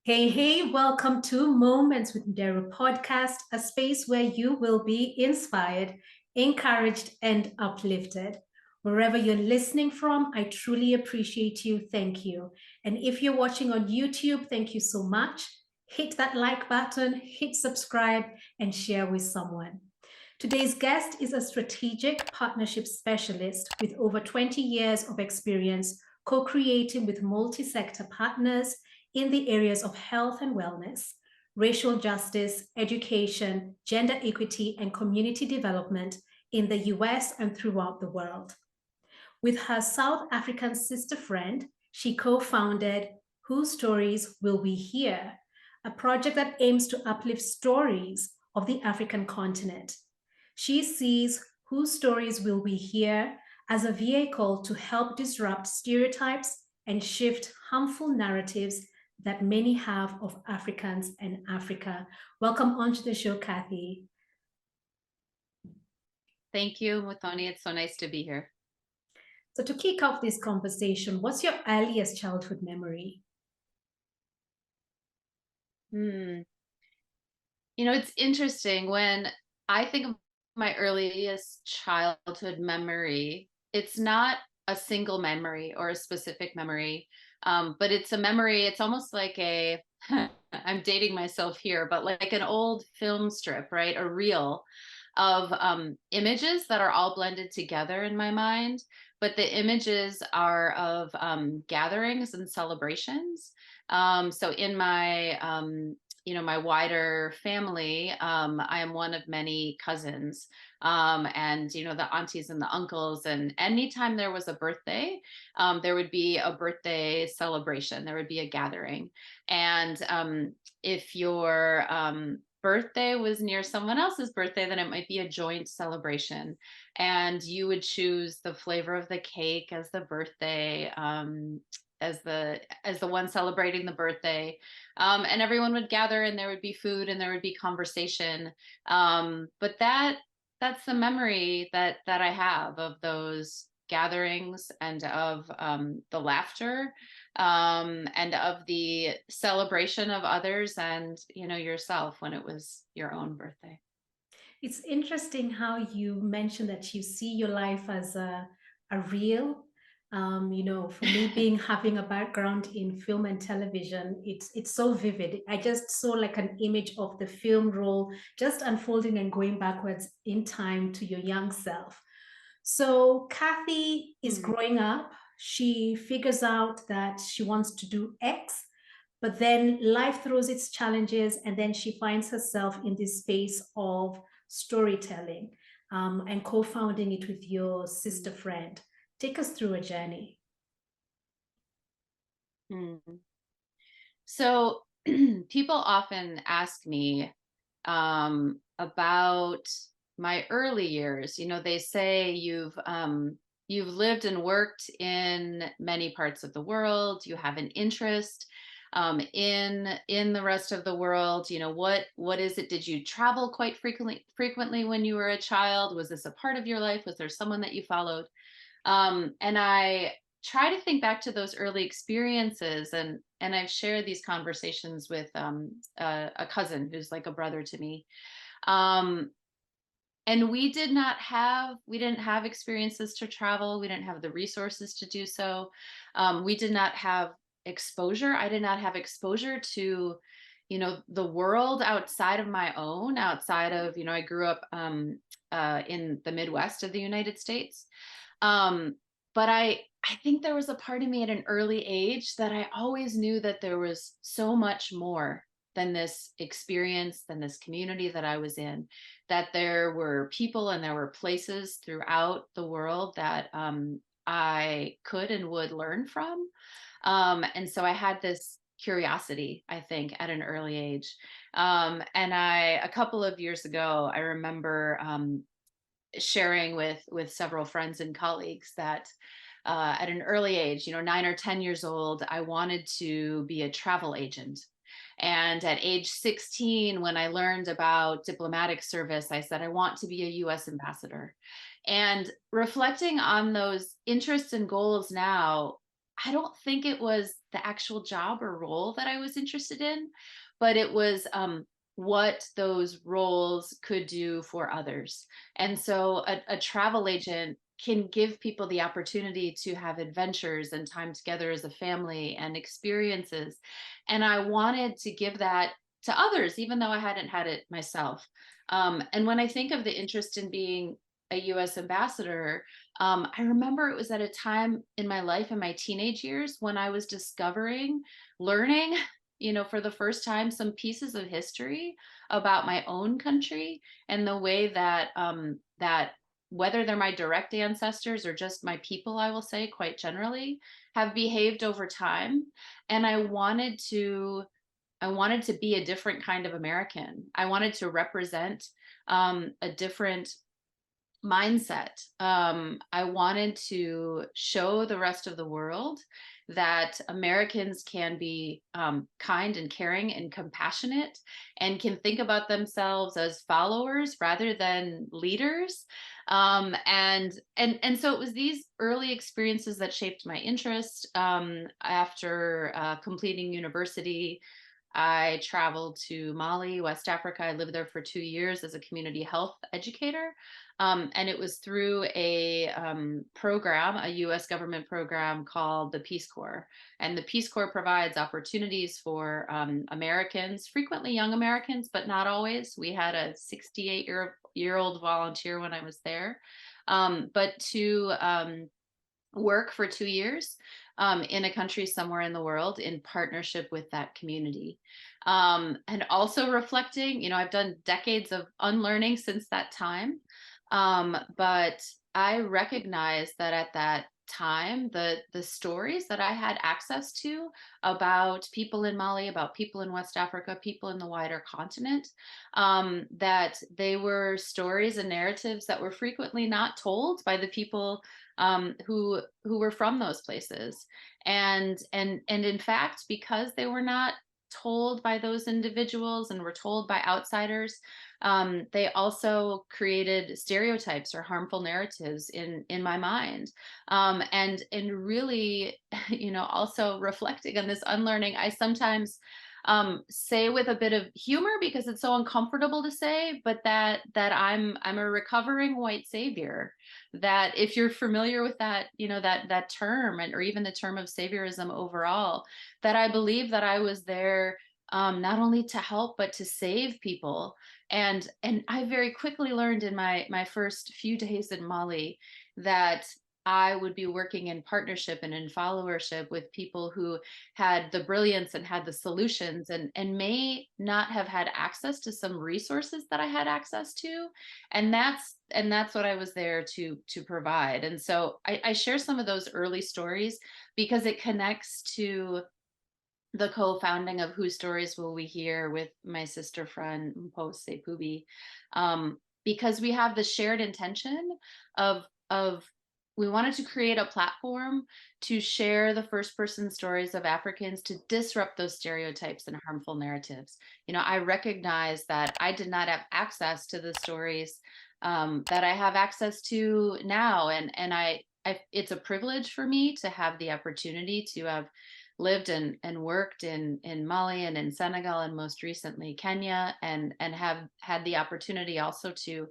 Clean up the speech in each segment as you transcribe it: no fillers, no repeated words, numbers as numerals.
Hey, hey, welcome to Moments with Nderru podcast, a space where you will be inspired, encouraged, and uplifted. Wherever you're listening from, I truly appreciate you. Thank you. And if you're watching on YouTube, thank you so much. Hit that like button, hit subscribe, and share with someone. Today's guest is a strategic partnership specialist with over 20 years of experience co-creating with multi-sector partners in the areas of health and wellness, racial justice, education, gender equity, and community development in the US and throughout the world. With her South African sister friend, she co-founded Whose Stories Will We Hear, a project that aims to uplift stories of the African continent. She sees Whose Stories Will We Hear as a vehicle to help disrupt stereotypes and shift harmful narratives that many have of Africans and Africa. Welcome onto the show, Kathi. Thank you, Muthoni. It's so nice to be here. So to kick off this conversation, what's your earliest childhood memory? It's interesting when I think of my earliest childhood memory, it's not a single memory or a specific memory, but it's a memory. It's almost like I'm dating myself here, but like an old film strip, right? A reel of images that are all blended together in my mind. But the images are of gatherings and celebrations. So in my wider family, I am one of many cousins, and the aunties and the uncles, and anytime there was a birthday, there would be a birthday celebration, there would be a gathering. And if your birthday was near someone else's birthday, then it might be a joint celebration, and you would choose the flavor of the cake as the birthday, as the one celebrating the birthday, and everyone would gather, and there would be food and there would be conversation. But that's the memory that I have of those gatherings, and of the laughter, and of the celebration of others, and yourself when it was your own birthday. It's interesting how you mentioned that you see your life as a reel. For me, being having a background in film and television, it's so vivid. I just saw like an image of the film roll just unfolding and going backwards in time to your young self. So Kathi is growing up. She figures out that she wants to do X, but then life throws its challenges, and then she finds herself in this space of storytelling, and co-founding it with your sister friend. Take us through a journey. So people often ask me about my early years. They say you've lived and worked in many parts of the world. You have an interest in the rest of the world. What is it? Did you travel quite frequently when you were a child? Was this a part of your life? Was there someone that you followed? And I try to think back to those early experiences, and I've shared these conversations with a cousin who's like a brother to me. And we didn't have experiences to travel. We didn't have the resources to do so. We did not have exposure. I did not have exposure to, the world outside of my own, outside of, I grew up in the Midwest of the United States. But I think there was a part of me at an early age that I always knew that there was so much more than this experience, than this community that I was in, that there were people and there were places throughout the world that I could and would learn from. And so I had this curiosity, I think, at an early age. And a couple of years ago, I remember sharing with several friends and colleagues that at an early age, 9 or 10 years old, I wanted to be a travel agent. And at age 16, when I learned about diplomatic service, I said, I want to be a US ambassador. And reflecting on those interests and goals now, I don't think it was the actual job or role that I was interested in, but it was what those roles could do for others. And so a travel agent can give people the opportunity to have adventures and time together as a family and experiences. And I wanted to give that to others, even though I hadn't had it myself. And when I think of the interest in being a US ambassador, I remember it was at a time in my life in my teenage years when I was discovering, learning, for the first time, some pieces of history about my own country and the way that that whether they're my direct ancestors or just my people, I will say quite generally, have behaved over time. And I wanted to be a different kind of American. I wanted to represent a different mindset. I wanted to show the rest of the world that Americans can be kind and caring and compassionate and can think about themselves as followers rather than leaders. And so it was these early experiences that shaped my interest. After completing university, I traveled to Mali, West Africa. I lived there for 2 years as a community health educator. And it was through a program, a US government program called the Peace Corps. And the Peace Corps provides opportunities for Americans, frequently young Americans, but not always. We had a 68-year-old volunteer when I was there. But to work for 2 years in a country somewhere in the world in partnership with that community. And also reflecting, I've done decades of unlearning since that time. But I recognize that at that time, the stories that I had access to about people in Mali, about people in West Africa, people in the wider continent, that they were stories and narratives that were frequently not told by the people who were from those places, and in fact, because they were not told by those individuals and were told by outsiders, they also created stereotypes or harmful narratives in my mind, and really, also reflecting on this unlearning. I sometimes say with a bit of humor because it's so uncomfortable to say, but that I'm a recovering white savior. That if you're familiar with that, that term, or even the term of saviorism overall, that I believe that I was there not only to help but to save people. And I very quickly learned in my first few days in Mali that I would be working in partnership and in followership with people who had the brilliance and had the solutions, and may not have had access to some resources that I had access to. And that's what I was there to provide. And so I share some of those early stories because it connects to the co-founding of Whose Stories Will We Hear with my sister friend Mpose Pubi, because we have the shared intention of we wanted to create a platform to share the first person stories of Africans to disrupt those stereotypes and harmful narratives. I recognize that I did not have access to the stories that I have access to now, and it's a privilege for me to have the opportunity to have lived and worked in Mali and in Senegal and most recently Kenya, and have had the opportunity also to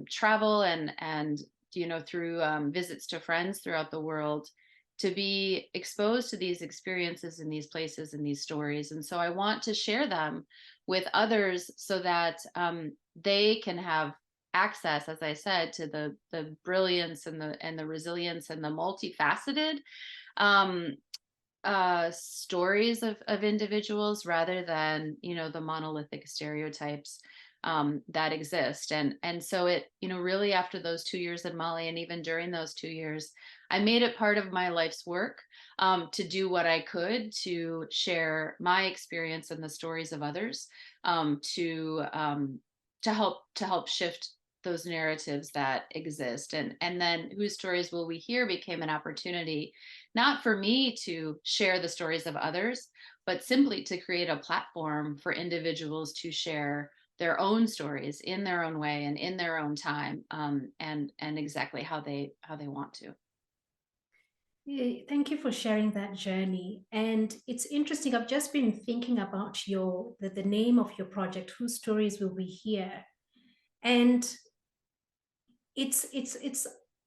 travel and through visits to friends throughout the world, to be exposed to these experiences in these places and these stories. And so I want to share them with others so that they can have access, as I said, to the brilliance and the resilience and the multifaceted um, stories of individuals rather than the monolithic stereotypes that exist. And so it really, after those 2 years in Mali, and even during those 2 years, I made it part of my life's work to do what I could to share my experience and the stories of others, to help shift those narratives that exist. And then Whose Stories Will We Hear became an opportunity not for me to share the stories of others, but simply to create a platform for individuals to share their own stories in their own way and in their own time, and exactly how they want to. Thank you for sharing that journey. And it's interesting. I've just been thinking about the name of your project, Whose Stories Will We Hear? And it's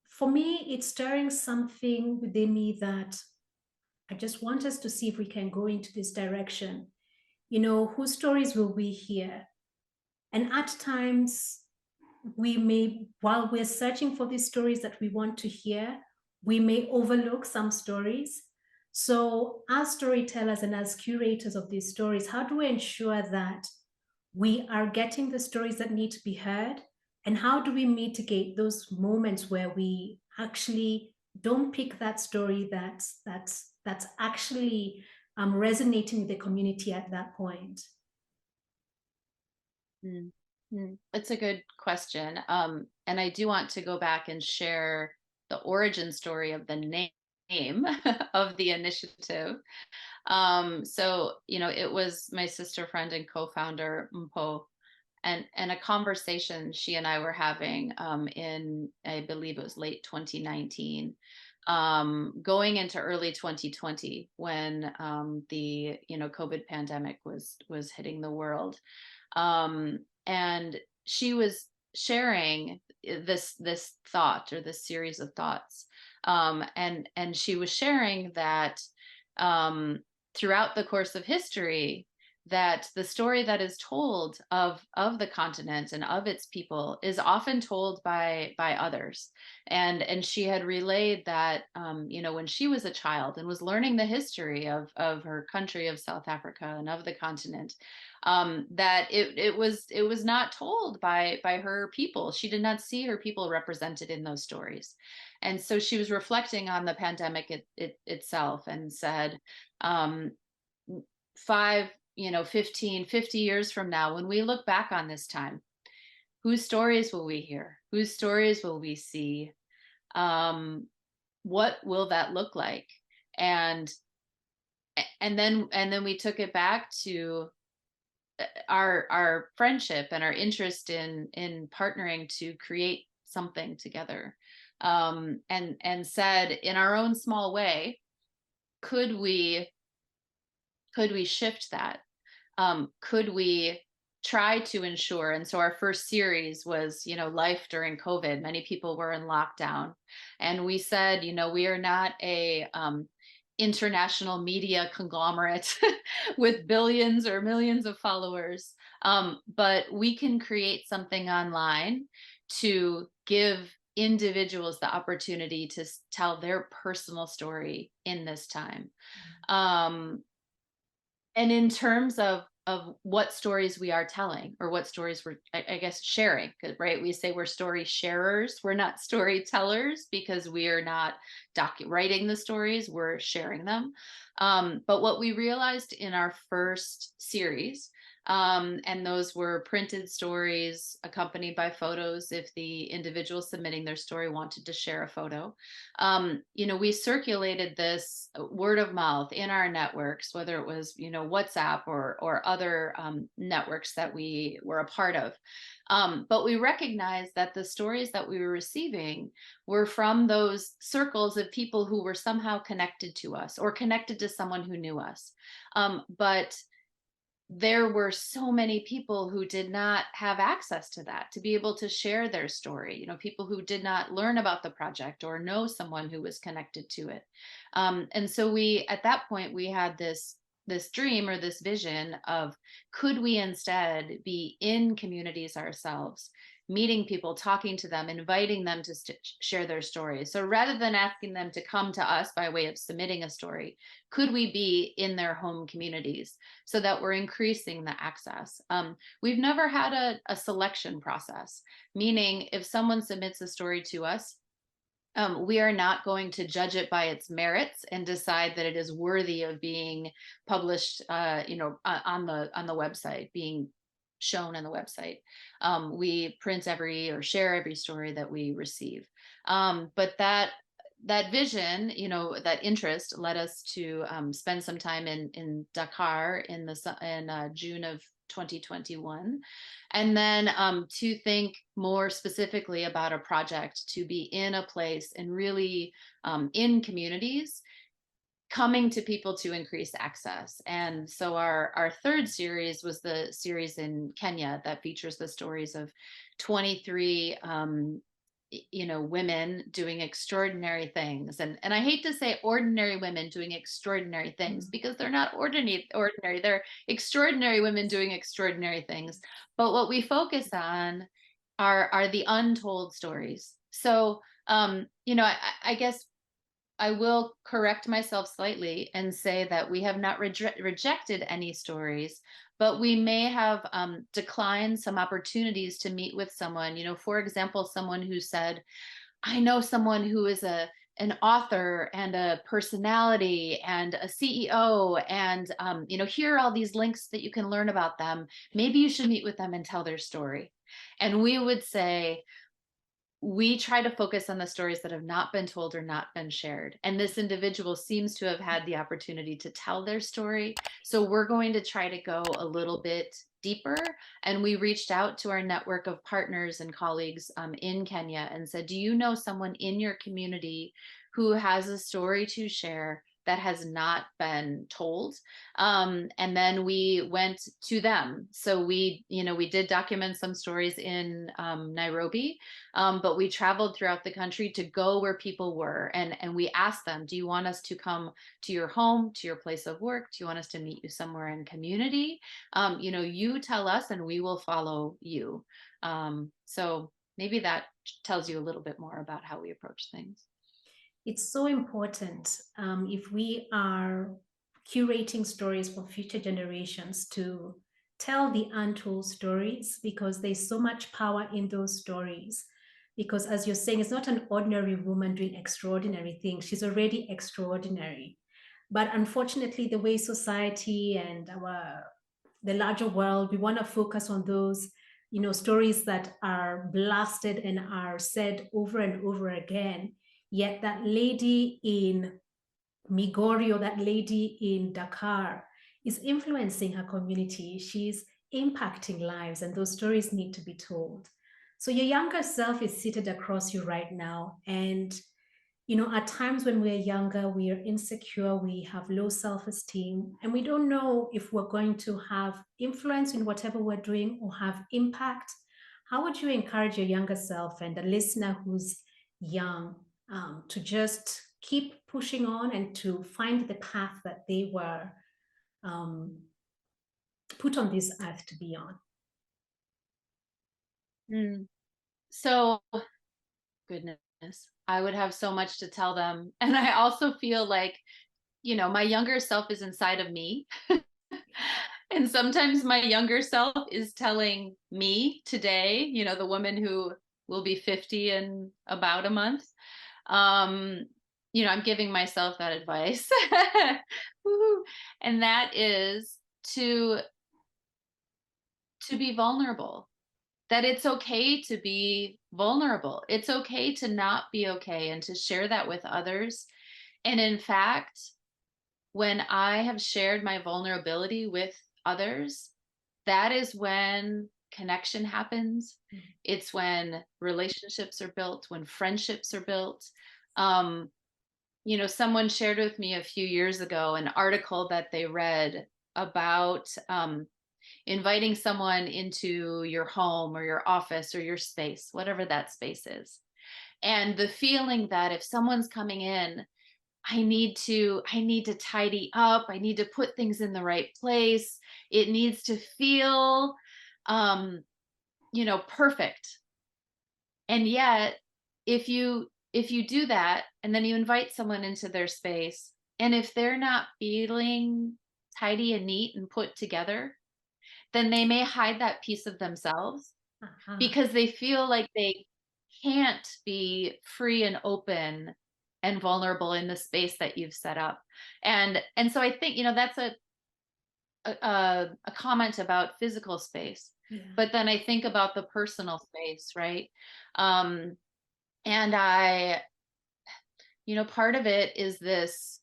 for me, it's stirring something within me that I just want us to see if we can go into this direction. Whose stories will we hear? And at times, while we're searching for these stories that we want to hear, we may overlook some stories. So, as storytellers and as curators of these stories, how do we ensure that we are getting the stories that need to be heard? And how do we mitigate those moments where we actually don't pick that story that's actually resonating with the community at that point? Mm, It's a good question. And I do want to go back and share the origin story of the name of the initiative. So, it was my sister friend and co-founder Mpo, and a conversation she and I were having in, I believe it was late 2019, going into early 2020, when the COVID pandemic was hitting the world. And she was sharing this thought, or this series of thoughts, and she was sharing that throughout the course of history, that the story that is told of the continent and of its people is often told by others. And she had relayed that, when she was a child and was learning the history of her country, of South Africa, and of the continent, that it was not told by her people. She did not see her people represented in those stories. And so she was reflecting on the pandemic itself, and said, um, 5, 15, 50 years from now, when we look back on this time, whose stories will we hear? Whose stories will we see? What will that look like? And then we took it back to our friendship and our interest in partnering to create something together, and said, in our own small way, could we shift that? Could we try to ensure? And so our first series was, life during COVID. Many people were in lockdown, and we said, we are not a international media conglomerate with billions or millions of followers, but we can create something online to give individuals the opportunity to tell their personal story in this time. And in terms of what stories we are telling, or what stories we're, I guess, sharing, 'cause, right, we say we're story sharers, we're not storytellers, because we are not writing the stories, we're sharing them. But what we realized in our first series, and those were printed stories accompanied by photos if the individual submitting their story wanted to share a photo. We circulated this word of mouth in our networks, whether it was, WhatsApp or other networks that we were a part of. But we recognized that the stories that we were receiving were from those circles of people who were somehow connected to us, or connected to someone who knew us. But there were so many people who did not have access to that, to be able to share their story, people who did not learn about the project or know someone who was connected to it. And so at that point, we had this dream, or this vision of, could we instead be in communities ourselves, meeting people, talking to them, inviting them to share their stories? So rather than asking them to come to us by way of submitting a story, could we be in their home communities, so that we're increasing the access? We've never had a selection process, meaning if someone submits a story to us, we are not going to judge it by its merits and decide that it is worthy of being published, on the website, being shown on the website. We print or share every story that we receive. But that vision, that interest led us to spend some time in Dakar in June of 2021, and then to think more specifically about a project to be in a place and really in communities, coming to people to increase access. And so our third series was the series in Kenya that features the stories of 23 women doing extraordinary things. And I hate to say ordinary women doing extraordinary things, because they're not ordinary, they're extraordinary women doing extraordinary things. But what we focus on are the untold stories. So I guess I will correct myself slightly and say that we have not rejected any stories, but we may have declined some opportunities to meet with someone. For example, someone who said, I know someone who is an author and a personality and a CEO, and here are all these links that you can learn about them. Maybe you should meet with them and tell their story. And we would say, we try to focus on the stories that have not been told or not been shared. And this individual seems to have had the opportunity to tell their story. So we're going to try to go a little bit deeper. And we reached out to our network of partners and colleagues in Kenya and said, do you know someone in your community who has a story to share that has not been told? And then we went to them. So we did document some stories in Nairobi, but we traveled throughout the country to go where people were. And we asked them, do you want us to come to your home, to your place of work? Do you want us to meet you somewhere in community? You tell us and we will follow you. So maybe that tells you a little bit more about how we approach things. It's so important, if we are curating stories for future generations, to tell the untold stories, because there's so much power in those stories. Because as you're saying, it's not an ordinary woman doing extraordinary things. She's already extraordinary. But unfortunately, the way society and the larger world, we want to focus on those stories that are blasted and are said over and over again. Yet that lady in Migori or that lady in Dakar is influencing her community. She's impacting lives, and those stories need to be told. So your younger self is seated across you right now. And, at times when we're younger, we are insecure, we have low self-esteem, and we don't know if we're going to have influence in whatever we're doing or have impact. How would you encourage your younger self and the listener who's young to just keep pushing on and to find the path that they were put on this earth to be on? So, goodness, I would have so much to tell them. And I also feel like, my younger self is inside of me. And sometimes my younger self is telling me today, the woman who will be 50 in about a month, I'm giving myself that advice. And that is to be vulnerable, that it's okay to be vulnerable. It's okay to not be okay, and to share that with others. And in fact, when I have shared my vulnerability with others, that is when connection happens. It's when relationships are built, when friendships are built. Someone shared with me a few years ago an article that they read about inviting someone into your home or your office or your space, whatever that space is. And the feeling that if someone's coming in, I need to tidy up. I need to put things in the right place. It needs to feel, perfect. And yet, if you do that, and then you invite someone into their space, and if they're not feeling tidy and neat and put together, then they may hide that piece of themselves because they feel like they can't be free and open and vulnerable in the space that you've set up. And so I think, that's a comment about physical space. Yeah. But then I think about the personal space, right? And part of it is this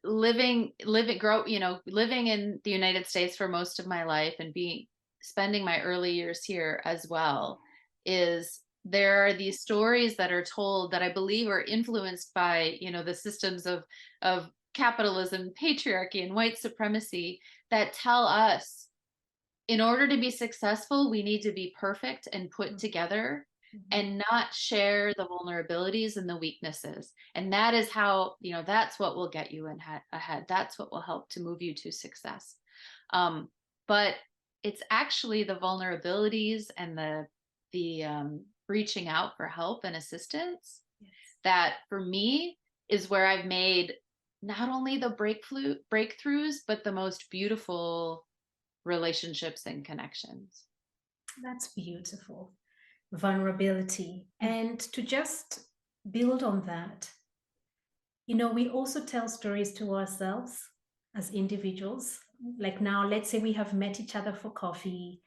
living in the United States for most of my life and spending my early years here as well, is there are these stories that are told that I believe are influenced by, the systems of capitalism, patriarchy, and white supremacy that tell us in order to be successful, we need to be perfect and put together and not share the vulnerabilities and the weaknesses. And that is how, that's what will get you ahead. That's what will help to move you to success. But it's actually the vulnerabilities and the reaching out for help and assistance that for me is where I've made not only the breakthroughs, but the most beautiful relationships and connections. That's beautiful. Vulnerability. And to just build on that, we also tell stories to ourselves as individuals. Like now, let's say we have met each other for coffee,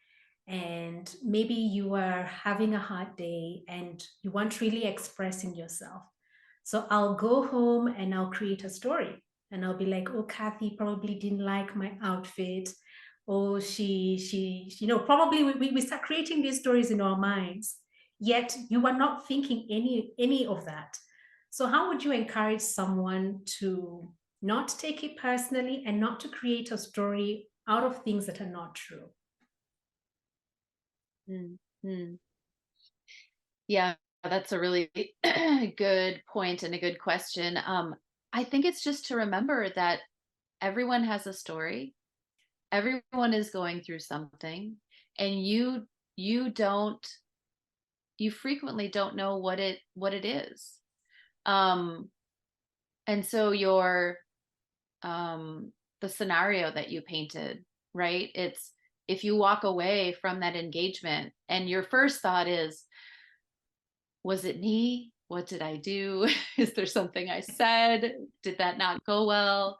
and maybe you are having a hard day and you weren't really expressing yourself. So I'll go home and I'll create a story, and I'll be like, oh, Kathi probably didn't like my outfit. Or probably we start creating these stories in our minds, yet you are not thinking any of that. So how would you encourage someone to not take it personally and not to create a story out of things that are not true? Mm-hmm. Yeah, that's a really good point and a good question. I think it's just to remember that everyone has a story. Everyone is going through something, and you frequently don't know what it is. And so the scenario that you painted, right? It's if you walk away from that engagement and your first thought is, was it me? What did I do? Is there something I said? Did that not go well?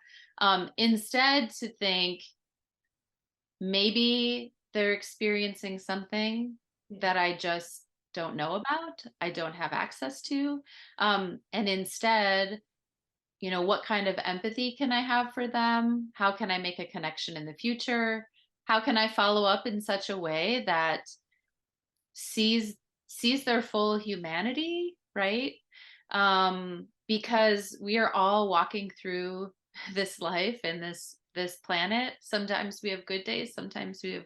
Instead to think maybe they're experiencing something that I just don't know about, I don't have access to. And instead, what kind of empathy can I have for them? How can I make a connection in the future? How can I follow up in such a way that sees their full humanity, right? Because we are all walking through this life and this planet. Sometimes we have good days, sometimes we have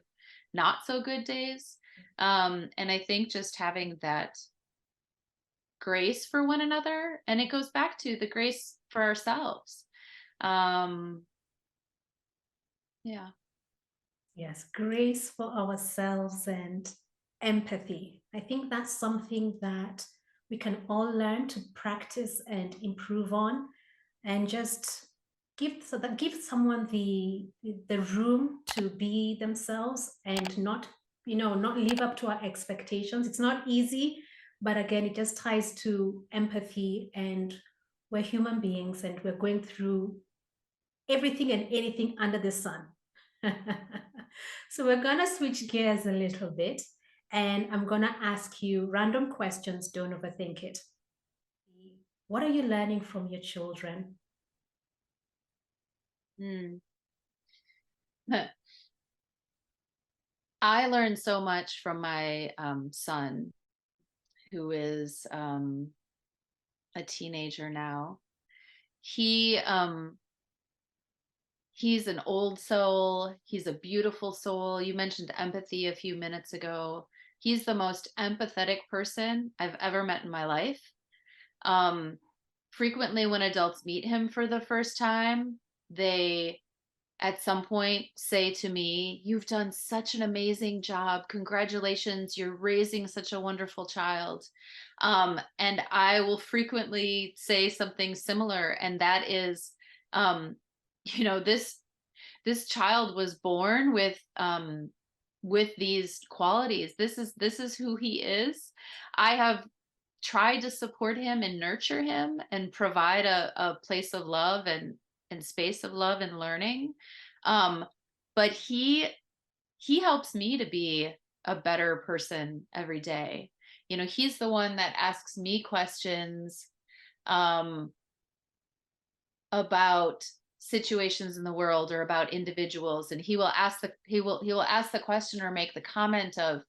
not so good days. And I think just having that grace for one another, and it goes back to the grace for ourselves. Yeah. Yes, grace for ourselves and empathy. I think that's something that we can all learn to practice and improve on, and just give someone the room to be themselves and not live up to our expectations. It's not easy, but again, it just ties to empathy, and we're human beings and we're going through everything and anything under the sun. So we're gonna switch gears a little bit, and I'm gonna ask you random questions. Don't overthink it. What are you learning from your children? I learned so much from my son, who is a teenager now. He's an old soul. He's a beautiful soul. You mentioned empathy a few minutes ago. He's the most empathetic person I've ever met in my life. Frequently, when adults meet him for the first time, they at some point say to me, "You've done such an amazing job. Congratulations, you're raising such a wonderful child." And I will frequently say something similar, and that is, this child was born with these qualities. This is who he is. I have tried to support him and nurture him and provide a place of love and space of love and learning. But he helps me to be a better person every day. he's the one that asks me questions um, about situations in the world or about individuals, and he will ask the question or make the comment of,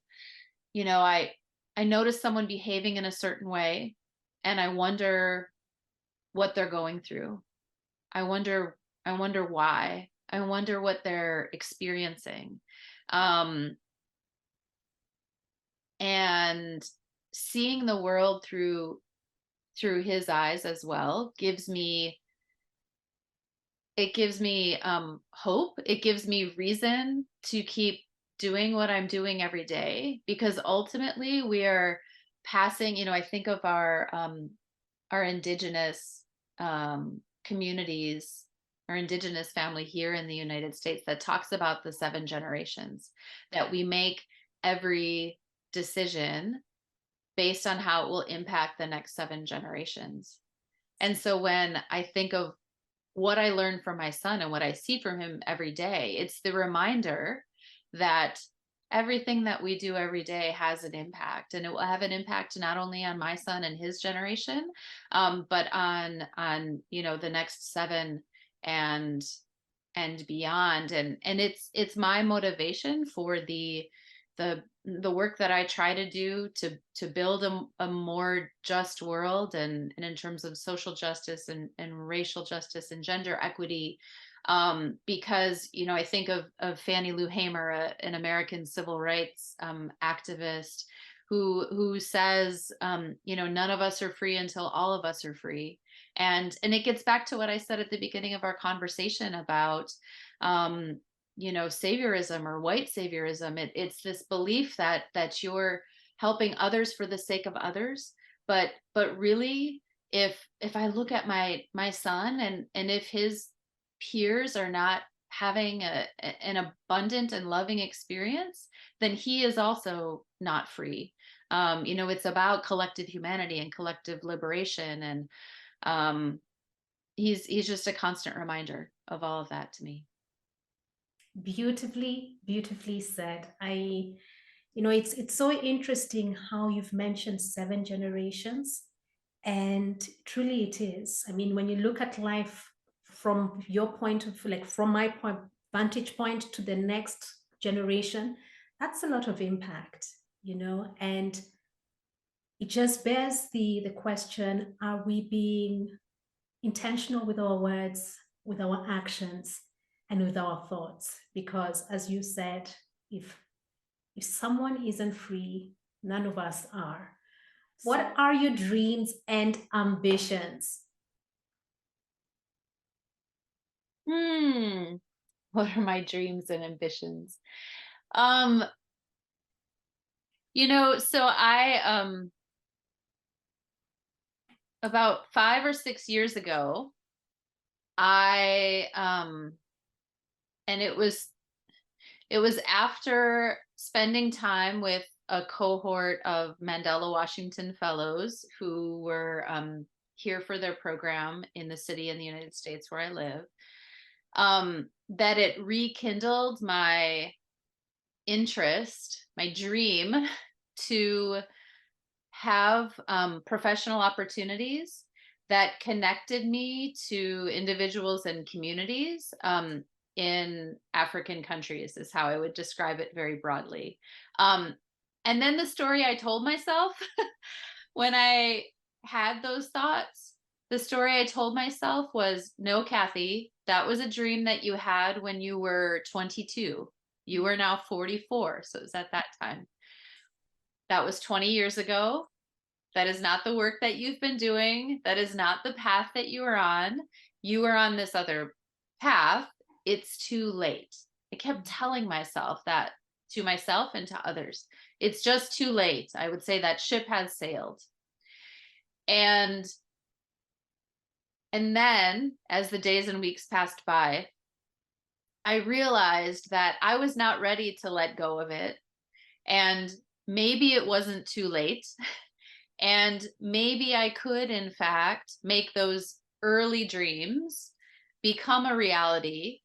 I notice someone behaving in a certain way, and I wonder what they're going through. I wonder why. I wonder what they're experiencing. Um, and seeing the world through his eyes as well gives me hope. It gives me reason to keep doing what I'm doing every day, because ultimately we are passing, I think of our indigenous communities, our indigenous family here in the United States, that talks about the 7 generations, that we make every decision based on how it will impact the next 7 generations. And so when I think of what I learned from my son and what I see from him every day, it's the reminder that everything that we do every day has an impact, and it will have an impact not only on my son and his generation, but on the next 7 and beyond. And it's my motivation for the work that I try to do to build a more just world, and in terms of social justice and racial justice and gender equity. Because I think of Fannie Lou Hamer, an American civil rights activist, who says, none of us are free until all of us are free. And it gets back to what I said at the beginning of our conversation about saviorism or white saviorism. It's this belief that you're helping others for the sake of others. But really, if I look at my son, and if his peers are not having an abundant and loving experience, then he is also not free. It's about collective humanity and collective liberation. And he's just a constant reminder of all of that to me. Beautifully, beautifully said. It's so interesting how you've mentioned 7 generations, and truly it is. I mean, when you look at life from your point of, like, from my point vantage point to the next generation, that's a lot of impact, and it just bears the question: are we being intentional with our words, with our actions, and with our thoughts? Because, as you said, if someone isn't free, none of us are. What are your dreams and ambitions? What are my dreams and ambitions? Um, so I about 5 or 6 years ago, I and it was after spending time with a cohort of Mandela Washington Fellows who were here for their program in the city in the United States where I live, that it rekindled my interest, my dream to have professional opportunities that connected me to individuals and communities in African countries, is how I would describe it very broadly. Um, and then the story I told myself when I had those thoughts, the story I told myself was, no, Kathi, that was a dream that you had when you were 22. You are now 44. So it was at that time. That was 20 years ago. That is not the work that you've been doing. That is not the path that you are on. You are on this other path. It's too late. I kept telling myself that, to myself and to others. It's just too late. I would say that ship has sailed. And then, as the days and weeks passed by, I realized that I was not ready to let go of it. And maybe it wasn't too late. And maybe I could, in fact, make those early dreams become a reality,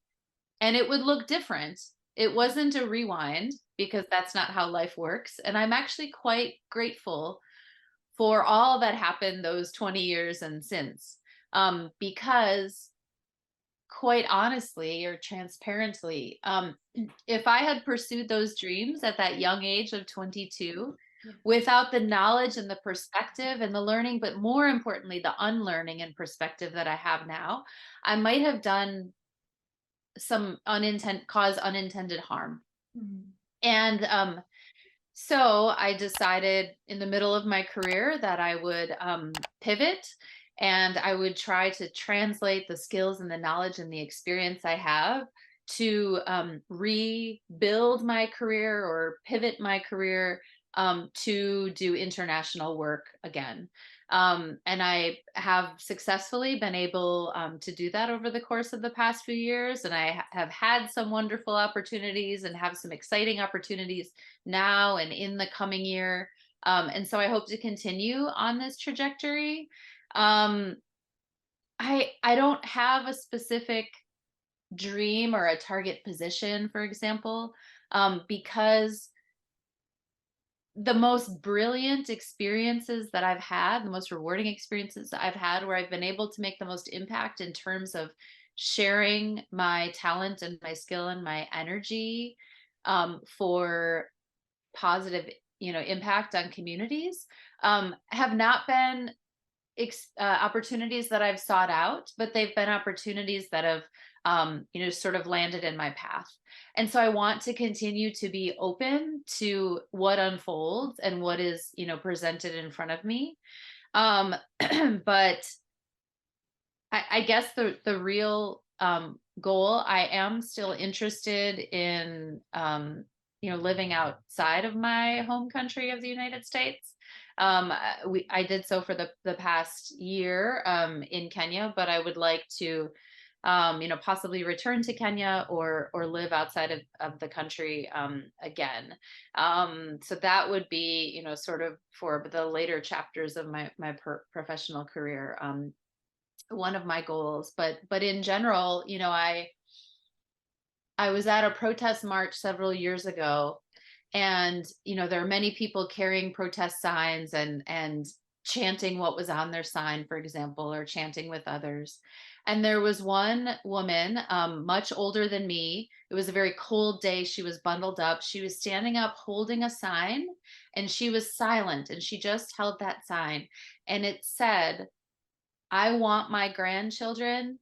and it would look different. It wasn't a rewind, because that's not how life works. And I'm actually quite grateful for all that happened those 20 years and since. Because quite honestly or transparently, if I had pursued those dreams at that young age of 22, without the knowledge and the perspective and the learning, but more importantly, the unlearning and perspective that I have now, I might have done some cause unintended harm. Mm. And so I decided in the middle of my career that I would pivot, and I would try to translate the skills and the knowledge and the experience I have to rebuild my career or pivot my career to do international work again. And I have successfully been able to do that over the course of the past few years. And I have had some wonderful opportunities and have some exciting opportunities now and in the coming year. And so I hope to continue on this trajectory. I don't have a specific dream or a target position, for example, because the most brilliant experiences that I've had, the most rewarding experiences I've had where I've been able to make the most impact in terms of sharing my talent and my skill and my energy for positive, impact on communities, have not been opportunities that I've sought out, but they've been opportunities that have, sort of landed in my path. And so I want to continue to be open to what unfolds and what is, presented in front of me. But I guess the real goal, I am still interested in, living outside of my home country of the United States. I did so for the past year in Kenya, but I would like to, possibly return to Kenya or live outside of the country again. So that would be, sort of for the later chapters of my professional career. One of my goals, but in general, I was at a protest march several years ago, and there are many people carrying protest signs and chanting what was on their sign, for example, or chanting with others. And there was one woman, much older than me. It was a very cold day. She was bundled up. She was standing up holding a sign, and she was silent, and she just held that sign. And it said, "I want my grandchildren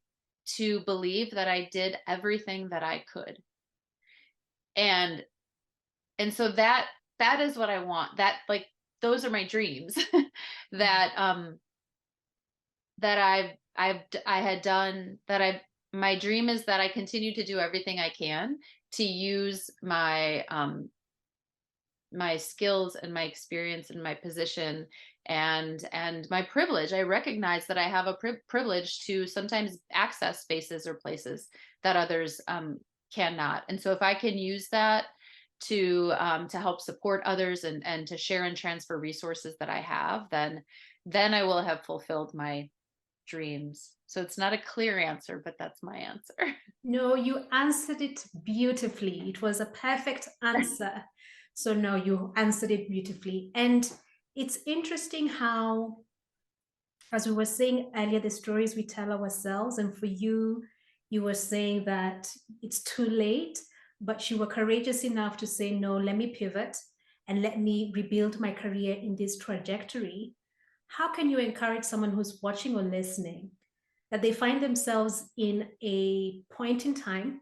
to believe that I did everything that I could." And so that is what I want. That, like, those are my dreams that that I had done, my dream is that I continue to do everything I can to use my my skills and my experience and my position and my privilege. I recognize that I have a privilege to sometimes access spaces or places that others cannot. And so if I can use that to help support others and to share and transfer resources that I have, then I will have fulfilled my dreams. So it's not a clear answer, but that's my answer. No, you answered it beautifully. It was a perfect answer. So, no, you answered it beautifully. And it's interesting how, as we were saying earlier, the stories we tell ourselves. And for you, you were saying that it's too late, but you were courageous enough to say, no, let me pivot and let me rebuild my career in this trajectory. How can you encourage someone who's watching or listening that they find themselves in a point in time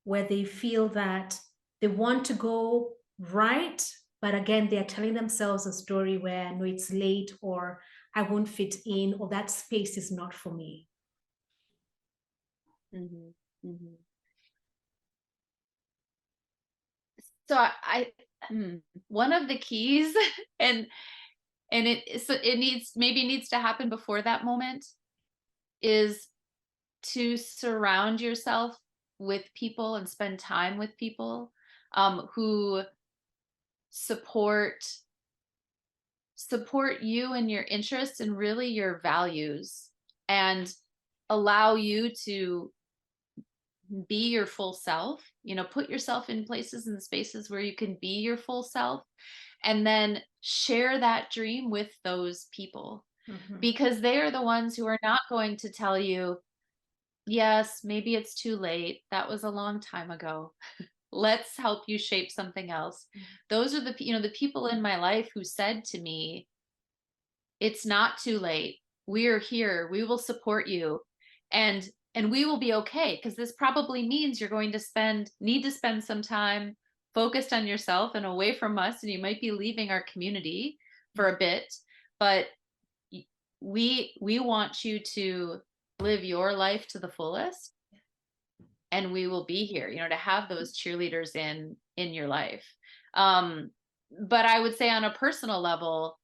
where they feel that they want to go right, but again, they're telling themselves a story where, no, it's late, or I won't fit in, or that space is not for me? Mm-hmm. Mm-hmm. So one of the keys, and it needs to happen before that moment, is to surround yourself with people and spend time with people who support you and your interests and really your values, and allow you to be your full self, put yourself in places and spaces where you can be your full self, and then share that dream with those people, Mhm. because they are the ones who are not going to tell you, yes, maybe it's too late. That was a long time ago. Let's help you shape something else. Those are the people in my life who said to me, it's not too late. We're here. We will support you. And we will be okay, because this probably means you're going to need to spend some time focused on yourself and away from us, and you might be leaving our community for a bit, but we want you to live your life to the fullest, and we will be here, to have those cheerleaders in your life. um but I would say on a personal level,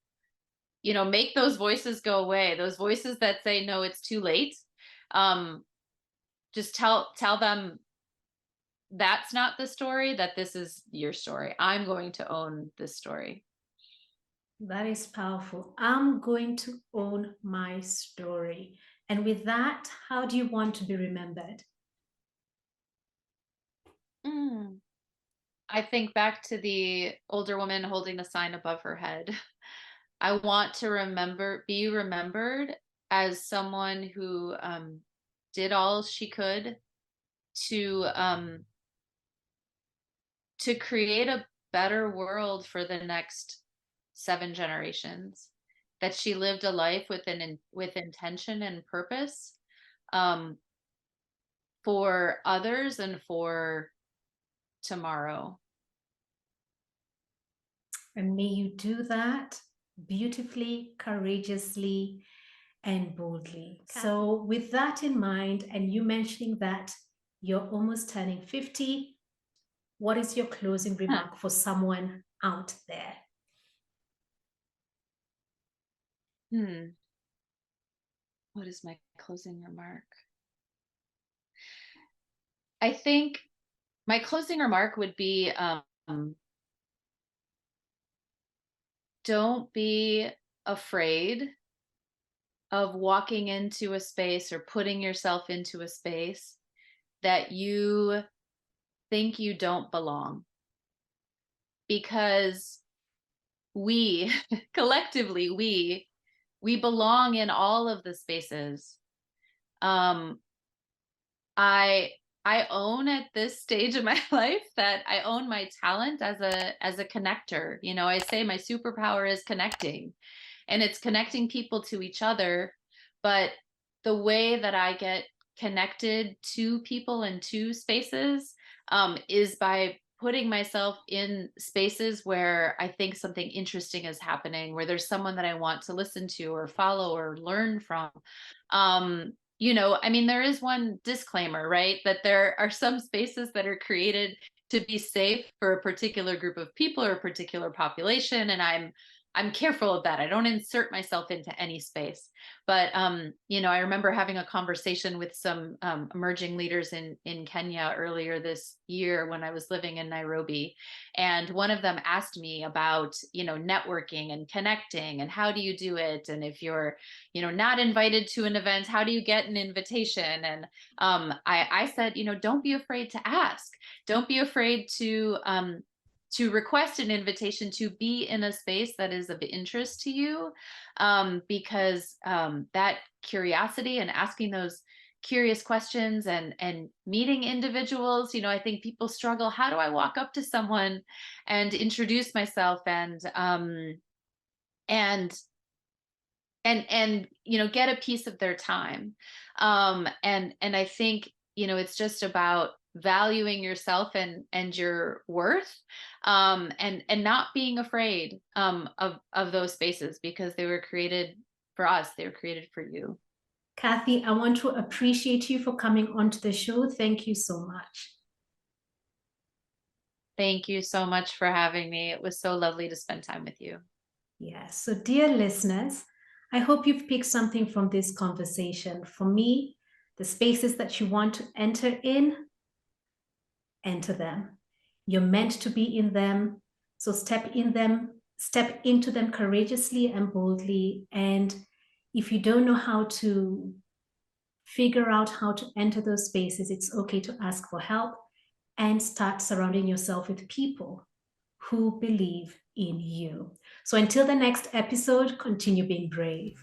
make those voices go away, those voices that say no, it's too late. um just tell them that's not the story, that this is your story. I'm going to own this story. That is powerful. I'm going to own my story. And with that, how do you want to be remembered? Mm. I think back to the older woman holding the sign above her head. I want to be remembered as someone who did all she could to um, to create a better world for the next 7 generations. That she lived a life with intention and purpose, um, for others and for tomorrow. And may you do that beautifully, courageously, and boldly. So, with that in mind, and you mentioning that you're almost turning 50, what is your closing Huh. remark for someone out there? Hmm. What is my closing remark? I think my closing remark would be, don't be afraid of walking into a space or putting yourself into a space that you think you don't belong. Because we collectively, we belong in all of the spaces. um I I own at this stage of my life that I own my talent as a connector. I say my superpower is connecting, and it's connecting people to each other. But the way that I get connected to people and to spaces, is by putting myself in spaces where I think something interesting is happening, where there's someone that I want to listen to or follow or learn from. I mean, there is one disclaimer, right? That there are some spaces that are created to be safe for a particular group of people or a particular population. And I'm careful of that. I don't insert myself into any space. But I remember having a conversation with some emerging leaders in Kenya earlier this year when I was living in Nairobi. And one of them asked me about, networking and connecting, and how do you do it? And if you're not invited to an event, how do you get an invitation? And I said, don't be afraid to ask. Don't be afraid to request an invitation to be in a space that is of interest to you, because that curiosity and asking those curious questions and meeting individuals, I think people struggle. How do I walk up to someone and introduce myself and get a piece of their time? And I think it's just about valuing yourself and your worth, and not being afraid of those spaces, because they were created for us. They were created for you. Kathi, I want to appreciate you for coming onto the show. Thank you so much. Thank you so much for having me. It was so lovely to spend time with you. Yes. So, dear listeners, I hope you've picked something from this conversation. For me, the spaces that you want to enter in, enter them. You're meant to be in them. So step into them courageously and boldly. And if you don't know how to Figure out how to enter those spaces. It's okay to ask for help, and start surrounding yourself with people who believe in you. So until the next episode, continue being brave.